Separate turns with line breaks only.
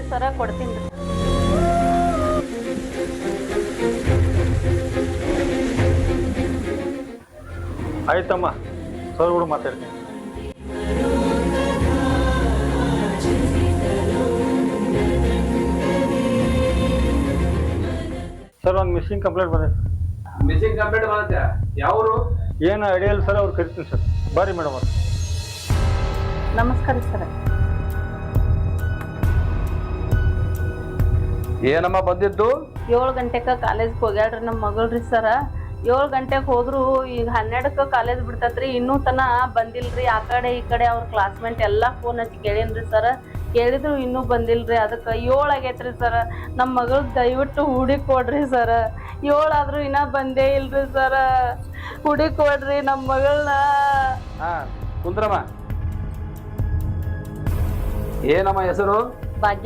ಹೇಳ್ರಿ ಸರ, ಕೊಡ್ತೀನಿ ರೀ.
ಆಯ್ತಮ್ಮ, ಸರ್ ಕೂಡ ಮಾತಾಡ್ತೀನಿ. ಸರ್ ಒಂದು ಮಿಸ್ಸಿಂಗ್ ಕಂಪ್ಲೇಂಟ್ ಬಂದೆ.
ಮಿಸ್ಸಿಂಗ್ ಕಂಪ್ಲೇಂಟ್ ಬರುತ್ತೆ? ಯಾವರು?
ಏನು ಐಡಿಯಾ ಇಲ್ಲ ಸರ್, ಅವ್ರು ಕರಿತೀನಿ ಸರ್. ಬರ್ರಿ ಮೇಡಮ್ ಅವ್ರು.
ನಮಸ್ಕಾರ ಸರ.
ಏನಮ್ಮ ಬಂದಿದ್ದು?
7 ಗಂಟೆಗೆ ಕಾಲೇಜ್ಗೆ ಹೋಗ್ಯಾಳ್ರಿ ನಮ್ಮ ಮಗಳ್ರಿ ಸರ. 7 ಗಂಟೆಗೆ ಹೋದ್ರು ಈಗ 12ಕ್ಕೆ ಕಾಲೇಜ್ ಬಿಡ್ತತ್ರಿ, ಇನ್ನೂ ತನ ಬಂದಿಲ್ರಿ. ಆ ಕಡೆ ಈ ಕಡೆ ಅವ್ರ ಕ್ಲಾಸ್ಮೇಟ್ ಎಲ್ಲ ಫೋನ್ ಹಚ್ಚಿ ಕೇಳೀನ್ರಿ ಸರ, ಕೇಳಿದ್ರು ಇನ್ನೂ ಬಂದಿಲ್ರಿ. ಅದಕ್ಕೆ 7 ಆಗೈತ್ರಿ ಸರ. ನಮ್ಮ ಮಗಳು ದಯವಿಟ್ಟು ಹುಡುಕಿ ಕೊಡ್ರಿ ಸರ. 7 ಆದ್ರೂ ಇನ್ನೂ ಬಂದೇ ಇಲ್ರಿ ಸರ. ಹುಡುಕಿ ಕೊಡ್ರಿ ನಮ್ಮ ಮಗಳನ್ನ.
ಕುಂದ್ರಮ್ಮ. ಏನಮ್ಮ ಹೆಸರು?
ಭಾಗ್ಯ